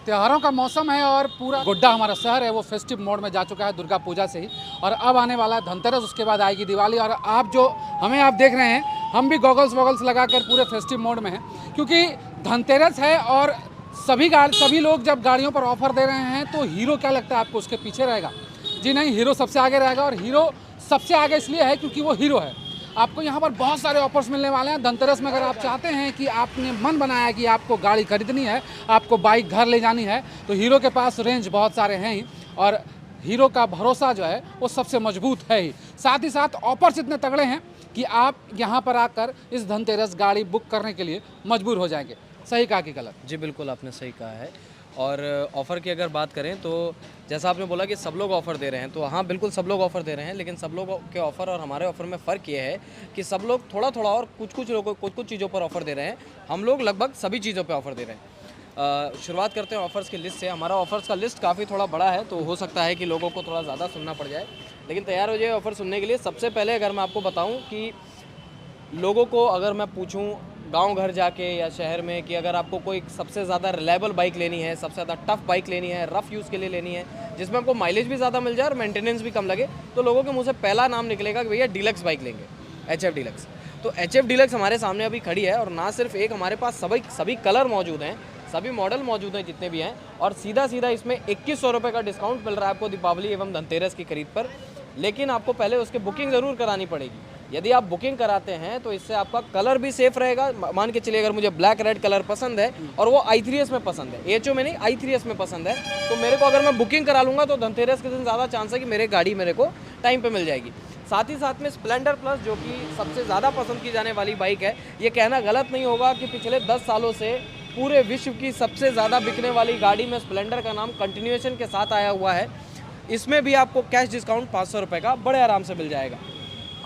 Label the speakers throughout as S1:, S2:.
S1: त्योहारों का मौसम है और पूरा गोड्डा हमारा शहर है वो फेस्टिव मोड में जा चुका है दुर्गा पूजा से ही। और अब आने वाला है धनतेरस, उसके बाद आएगी दिवाली। और आप देख रहे हैं, हम भी गॉगल्स वॉगल्स लगाकर पूरे फेस्टिव मोड में हैं, क्योंकि धनतेरस है। और सभी लोग जब गाड़ियों पर ऑफर दे रहे हैं तो हीरो क्या लगता है आपको उसके पीछे रहेगा? जी नहीं, हीरो सबसे आगे रहेगा। और हीरो सबसे आगे इसलिए है क्योंकि वो हीरो है। आपको यहाँ पर बहुत सारे ऑफर्स मिलने वाले हैं धनतेरस में। अगर आप चाहते हैं कि आपने मन बनाया कि आपको गाड़ी खरीदनी है, आपको बाइक घर ले जानी है, तो हीरो के पास रेंज बहुत सारे हैं ही। और हीरो का भरोसा जो है वो सबसे मजबूत है ही। साथ ही साथ ऑफर्स इतने तगड़े हैं कि आप यहाँ पर आकर इस धनतेरस गाड़ी बुक करने के लिए मजबूर हो जाएंगे। सही कहा कि गलत?
S2: जी बिल्कुल, आपने सही कहा है। और ऑफ़र की अगर बात करें तो जैसा आपने बोला कि सब लोग ऑफ़र दे रहे हैं, तो हाँ बिल्कुल सब लोग ऑफ़र दे रहे हैं, लेकिन सब लोगों के ऑफ़र और हमारे ऑफ़र में फ़र्क ये है कि सब लोग थोड़ा थोड़ा और कुछ लोगों कुछ चीज़ों पर ऑफ़र दे रहे हैं। हम लोग लगभग सभी चीज़ों पर ऑफ़र दे रहे हैं। शुरुआत करते हैं ऑफ़र्स की लिस्ट से। हमारा ऑफ़र्स का लिस्ट काफ़ी थोड़ा बड़ा है, तो हो सकता है कि लोगों को थोड़ा ज़्यादा सुनना पड़ जाए, लेकिन तैयार हो जाए ऑफ़र सुनने के लिए। सबसे पहले अगर मैं आपको बताऊँ कि लोगों को अगर मैं पूछूं गांव घर जाके या शहर में कि अगर आपको कोई सबसे ज़्यादा रिलायबल बाइक लेनी है, सबसे ज़्यादा टफ बाइक लेनी है, रफ़ यूज़ के लिए लेनी है, जिसमें आपको माइलेज भी ज़्यादा मिल जाए और मेंटेनेंस भी कम लगे, तो लोगों के मुंह से पहला नाम निकलेगा कि भैया डीलक्स बाइक लेंगे, HF डीलक्स। तो HF डीलक्स हमारे सामने अभी खड़ी है। और ना सिर्फ एक, हमारे पास सभी कलर मौजूद हैं, सभी मॉडल मौजूद हैं जितने भी हैं। और सीधा इसमें 2100 रुपये का डिस्काउंट मिल रहा है आपको दीपावली एवं धनतेरस की खरीद पर। लेकिन आपको पहले उसकी बुकिंग ज़रूर करानी पड़ेगी। यदि आप बुकिंग कराते हैं तो इससे आपका कलर भी सेफ रहेगा। मान के चलिए अगर मुझे ब्लैक रेड कलर पसंद है और वो i3s में पसंद है, HO में नहीं i3s में पसंद है, तो मेरे को अगर मैं बुकिंग करा लूँगा तो धनतेरस के दिन ज़्यादा चांस है कि मेरे गाड़ी मेरे को टाइम पे मिल जाएगी। साथ ही साथ में स्प्लेंडर प्लस, जो कि सबसे ज़्यादा पसंद की जाने वाली बाइक है। ये कहना गलत नहीं होगा कि पिछले 10 सालों से पूरे विश्व की सबसे ज़्यादा बिकने वाली गाड़ी में स्प्लेंडर का नाम कंटिन्यूएशन के साथ आया हुआ है। इसमें भी आपको कैश डिस्काउंट 500 रुपये का बड़े आराम से मिल जाएगा।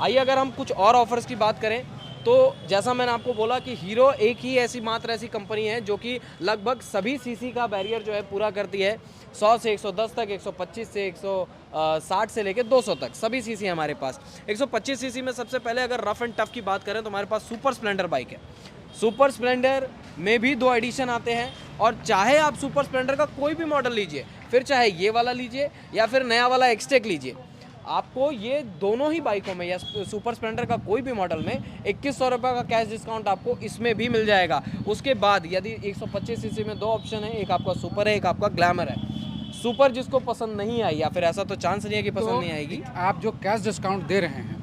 S2: आइए अगर हम कुछ और ऑफर्स की बात करें तो जैसा मैंने आपको बोला कि हीरो एक ही मात्र ऐसी कंपनी है जो कि लगभग सभी सीसी का बैरियर जो है पूरा करती है। 100 से 110 तक, 125 से 160 से लेकर 200 तक सभी सीसी हमारे पास। 125 सीसी में सबसे पहले अगर रफ एंड टफ की बात करें तो हमारे पास सुपर स्प्लेंडर बाइक है। सुपर स्प्लेंडर में भी 2 एडिशन आते हैं, और चाहे आप सुपर स्प्लेंडर का कोई भी मॉडल लीजिए, फिर चाहे ये वाला लीजिए या फिर नया वाला एक्सटेक लीजिए, आपको ये दोनों ही बाइकों में या सुपर स्प्लेंडर का कोई भी मॉडल में 2100 रुपये का कैश डिस्काउंट आपको इसमें भी मिल जाएगा। उसके बाद यदि 125 सीसी में 2 ऑप्शन है, एक आपका सुपर है, एक आपका ग्लैमर है। सुपर जिसको पसंद नहीं आई, या फिर ऐसा तो चांस नहीं है कि पसंद नहीं आएगी।
S1: आप जो कैश डिस्काउंट दे रहे हैं,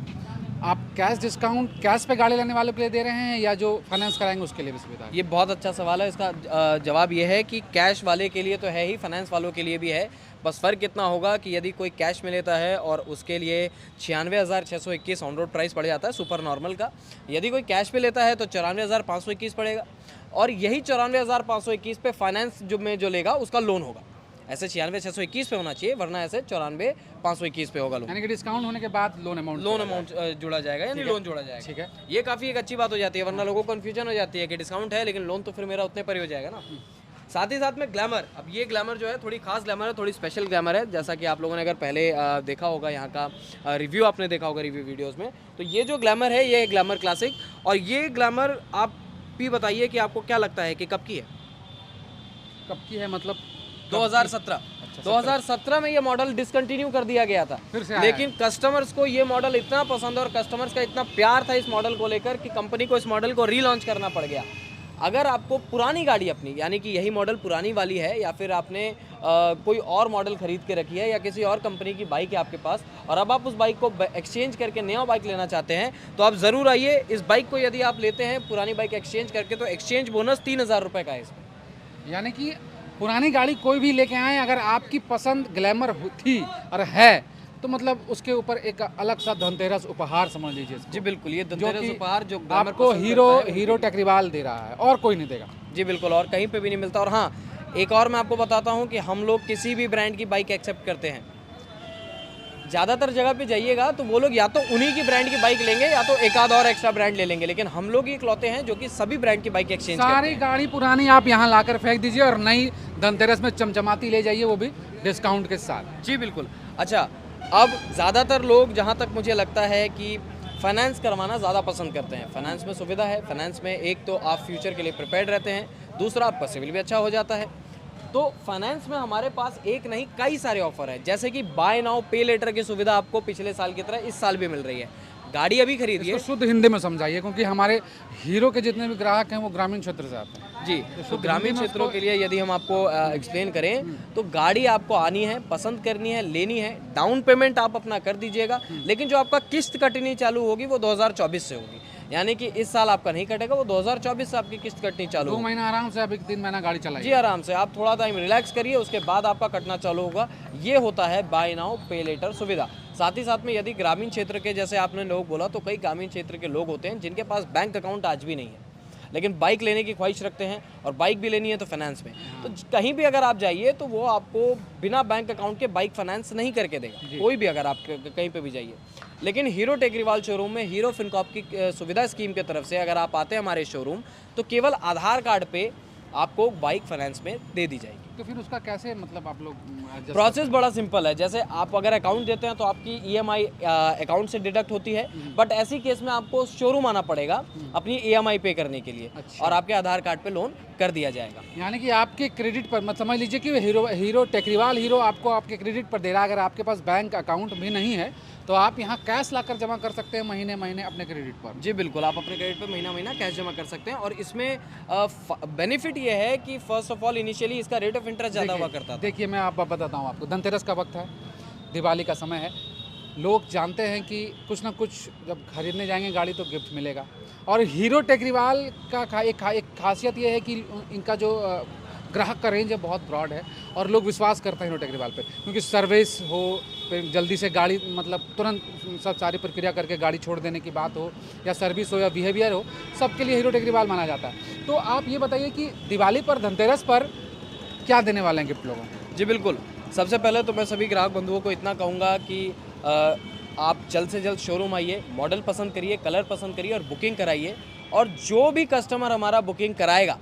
S1: आप कैश डिस्काउंट कैश पे गाड़ी लेने वालों के लिए दे रहे हैं या जो फाइनेंस कराएंगे उसके लिए भी सुविधा है?
S2: ये बहुत अच्छा सवाल है। इसका जवाब ये है कि कैश वाले के लिए तो है ही, फाइनेंस वालों के लिए भी है। बस फ़र्क इतना होगा कि यदि कोई कैश में लेता है और उसके लिए 96,621 ऑन रोड प्राइस पड़ जाता है सुपर नॉर्मल का। यदि कोई कैश पे लेता है तो 94,521 पड़ेगा, और यही 94,521 पे फाइनेंस जो लेगा उसका लोन होगा। ऐसे 96,621 पे होना चाहिए, वरना ऐसे 94,521 पे होगा लोन।
S1: यानी कि डिस्काउंट होने के बाद लोन अमाउंट
S2: जुड़ा जाएगा, यानी लोन जोड़ा जाएगा।
S1: ठीक है,
S2: ये काफ़ी एक अच्छी बात हो जाती है, वरना लोगों को कन्फ्यूजन हो जाती है कि डिस्काउंट है लेकिन लोन तो फिर मेरा उतने पर ही हो जाएगा ना। साथ ही साथ में ग्लैमर, अब ये ग्लैमर जो है थोड़ी खास ग्लैमर है, थोड़ी स्पेशल ग्लैमर है। जैसा कि आप लोगों ने अगर पहले देखा होगा, यहाँ का रिव्यू आपने देखा होगा रिव्यू वीडियोस में, तो ये जो ग्लैमर है ये ग्लैमर क्लासिक। और ये ग्लैमर आप भी बताइए कि आपको क्या लगता है कि कब की है?
S1: कब की है मतलब?
S2: 2017। 2017 में ये मॉडल डिसकंटिन्यू कर दिया गया था, लेकिन कस्टमर्स को ये मॉडल इतना पसंद है और कस्टमर्स का इतना प्यार था इस मॉडल को लेकर कि कंपनी को इस मॉडल को रीलॉन्च करना पड़ गया। अगर आपको पुरानी गाड़ी अपनी, यानी कि यही मॉडल पुरानी वाली है, या फिर आपने कोई और मॉडल खरीद के रखी है या किसी और कंपनी की बाइक है आपके पास, और अब आप उस बाइक को एक्सचेंज करके नया बाइक लेना चाहते हैं, तो आप ज़रूर आइए। इस बाइक को यदि आप लेते हैं पुरानी बाइक एक्सचेंज करके, तो एक्सचेंज बोनस 3000 रुपये का है इसमें।
S1: यानी कि पुरानी गाड़ी कोई भी लेके आए, अगर आपकी पसंद ग्लैमर थी और है तो मतलब उसके ऊपर एक अलग सा धनतेरस उपहार समझ लीजिए।
S2: जी बिल्कुल, ये धनतेरस उपहार जो
S1: आपको हीरो टेक्रिवाल दे रहा है और कोई नहीं देगा।
S2: जी बिल्कुल, और कहीं पे भी नहीं मिलता। और हाँ, एक और मैं आपको बताता हूँ कि हम लोग किसी भी ब्रांड की बाइक एक्सेप्ट करते हैं। ज़्यादातर जगह पे जाइएगा तो वो लोग या तो उन्हीं की ब्रांड की बाइक लेंगे या तो एक आध और एक्स्ट्रा ब्रांड ले लेंगे, लेकिन हम लोग ही इकलौते हैं जो कि सभी ब्रांड की बाइक एक्सचेंज करते हैं।
S1: सारी गाड़ी पुरानी आप यहाँ लाकर फेंक दीजिए और नई धनतेरस में चमचमाती ले जाइए, वो भी डिस्काउंट के साथ।
S2: जी बिल्कुल। अच्छा, अब ज़्यादातर लोग, जहाँ तक मुझे लगता है कि फाइनेंस करवाना ज़्यादा पसंद करते हैं। फाइनेंस में सुविधा है। फाइनेंस में एक तो आप फ्यूचर के लिए प्रिपेयर्ड रहते हैं, दूसरा आपका सिविल भी अच्छा हो जाता है। तो फाइनेंस में हमारे पास एक नहीं कई सारे ऑफर है, जैसे कि बाय नाउ पे लेटर की सुविधा आपको पिछले साल की तरह इस साल भी मिल रही है। गाड़ी अभी खरीदिए
S1: इसको शुद्ध हिंदी में समझाइए, क्योंकि हमारे हीरो के जितने भी ग्राहक हैं वो ग्रामीण क्षेत्र से आते हैं।
S2: जी, तो ग्रामीण क्षेत्रों के लिए यदि हम आपको एक्सप्लेन करें तो गाड़ी आपको आनी है, पसंद करनी है, लेनी है, डाउन पेमेंट आप अपना कर दीजिएगा, लेकिन जो आपका किस्त कटनी चालू होगी वो 2024 से होगी। यानी कि इस साल आपका नहीं कटेगा, वो 2024 से आपकी किस्त कटनी चालू
S1: 2
S2: होगी।
S1: महीना आराम से, अभी 3 महीना गाड़ी चलाइए।
S2: जी आराम से, आप थोड़ा टाइम रिलैक्स करिए, उसके बाद आपका कटना चालू होगा। ये होता है बाय नाउ पे लेटर सुविधा। साथ ही साथ में यदि ग्रामीण क्षेत्र के, जैसे आपने लोग बोला, तो कई ग्रामीण क्षेत्र के लोग होते हैं जिनके पास बैंक अकाउंट आज भी नहीं है, लेकिन बाइक लेने की ख्वाहिश रखते हैं और बाइक भी लेनी है तो फाइनेंस में। तो कहीं भी अगर आप जाइए तो वो आपको बिना बैंक अकाउंट के बाइक फाइनेंस नहीं करके देगा, कोई भी, अगर आप कहीं पे भी जाइए। लेकिन हीरो टेकरीवाल शोरूम में हीरो फिनकॉर्प की सुविधा स्कीम की तरफ से अगर आप आते हैं हमारे शोरूम, तो केवल आधार कार्ड पे आपको बाइक फाइनेंस में दे दी जाएगी।
S1: तो फिर उसका कैसे, मतलब आप लोग adjust
S2: प्रोसेस बड़ा सिंपल है। जैसे आप अगर अकाउंट देते हैं तो आपकी ईएमआई अकाउंट से डिडक्ट होती है, बट ऐसी केस में आपको शोरूम आना पड़ेगा अपनी ईएमआई पे करने के लिए, और आपके आधार कार्ड पे लोन कर दिया जाएगा।
S1: यानी कि आपके क्रेडिट पर, मत समझ लीजिए कि हीरो टेकरीवाल हीरो आपको आपके क्रेडिट पर दे रहा है। अगर आपके पास बैंक अकाउंट भी नहीं है तो आप यहाँ कैश लाकर जमा कर सकते हैं महीने महीने अपने क्रेडिट पर।
S2: जी बिल्कुल, आप अपने क्रेडिट पे महीना महीना कैश जमा कर सकते हैं, और इसमें बेनिफिट ये है कि फर्स्ट ऑफ ऑल इनिशियली इसका रेट ऑफ इंटरेस्ट ज़्यादा हुआ करता था।
S1: देखिए, मैं आप बताता हूँ आपको, धनतेरस का वक्त है, दिवाली का समय है, लोग जानते हैं कि कुछ ना कुछ जब खरीदने जाएंगे गाड़ी तो गिफ्ट मिलेगा। और हीरो टेकरीवाल का एक खासियत ये है कि इनका जो ग्राहक का रेंज है बहुत ब्रॉड है, और लोग विश्वास करते हैं हीरो टेकरीवाल पे, क्योंकि सर्विस हो, फिर जल्दी से गाड़ी, मतलब तुरंत सब सारी प्रक्रिया करके गाड़ी छोड़ देने की बात हो, या सर्विस हो या बिहेवियर हो, सबके लिए हीरो टेकरीवाल माना जाता है। तो आप ये बताइए कि दिवाली पर, धनतेरस पर क्या देने वाले हैं गिफ्ट लोगों को?
S2: जी बिल्कुल, सबसे पहले तो मैं सभी ग्राहक बंधुओं को इतना कहूँगा कि आप जल्द से जल्द शोरूम आइए, मॉडल पसंद करिए, कलर पसंद करिए और बुकिंग कराइए। और जो भी कस्टमर हमारा बुकिंग कराएगा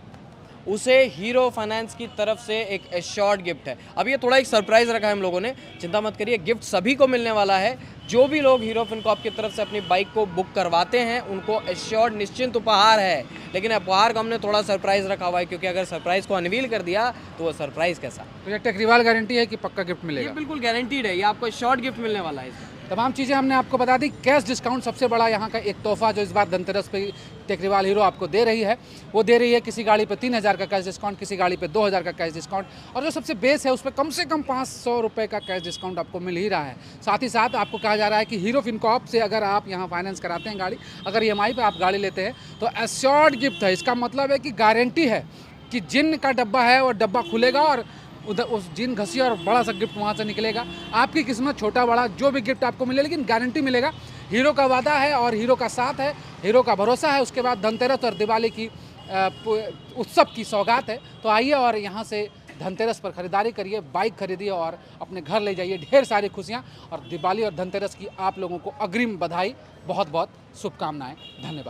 S2: उसे हीरो फाइनेंस की तरफ से एक एश्योर्ड गिफ्ट है। अब ये थोड़ा एक सरप्राइज़ रखा है हम लोगों ने, चिंता मत करिए, गिफ्ट सभी को मिलने वाला है। जो भी लोग हीरो फिनकॉर्प की तरफ से अपनी बाइक को बुक करवाते हैं उनको एश्योर्ड निश्चिंत उपहार है। लेकिन उपहार को हमने थोड़ा सरप्राइज़ रखा हुआ है, क्योंकि अगर सरप्राइज़ को अनवील कर दिया तो वो सरप्राइज़ कैसा।
S1: तो ये टेकरीवाल गारंटी है कि पक्का गिफ्ट मिलेगा?
S2: ये बिल्कुल गारंटीड है, ये आपको एश्योर्ड गिफ्ट मिलने वाला है।
S1: तमाम चीज़ें हमने आपको बता दी। कैश डिस्काउंट सबसे बड़ा यहाँ का एक तोहफा जो इस बार धनतेरस पे टेकरीवाल हीरो आपको दे रही है, वो दे रही है किसी गाड़ी पे 3000 का कैश डिस्काउंट, किसी गाड़ी पे 2000 का कैश डिस्काउंट, और जो सबसे बेस है उस पर कम से कम 500 रुपये का कैश डिस्काउंट आपको मिल ही रहा है। साथ ही साथ आपको कहा जा रहा है कि हीरो फिनकॉर्प से अगर आप यहाँ फाइनेंस कराते हैं गाड़ी, अगर EMI पे आप गाड़ी लेते हैं तो एश्योर्ड गिफ्ट है। इसका मतलब है कि गारंटी है कि जिन का डब्बा है वो डब्बा खुलेगा और उधर उस जिन घसी और बड़ा सा गिफ्ट वहाँ से निकलेगा। आपकी किस्मत, छोटा बड़ा जो भी गिफ्ट आपको मिले, लेकिन गारंटी मिलेगा। हीरो का वादा है और हीरो का साथ है, हीरो का भरोसा है। उसके बाद धनतेरस और दिवाली की उत्सव की सौगात है। तो आइए और यहाँ से धनतेरस पर खरीदारी करिए, बाइक खरीदिए और अपने घर ले जाइए ढेर सारी खुशियाँ। और दिवाली और धनतेरस की आप लोगों को अग्रिम बधाई, बहुत बहुत शुभकामनाएं। धन्यवाद।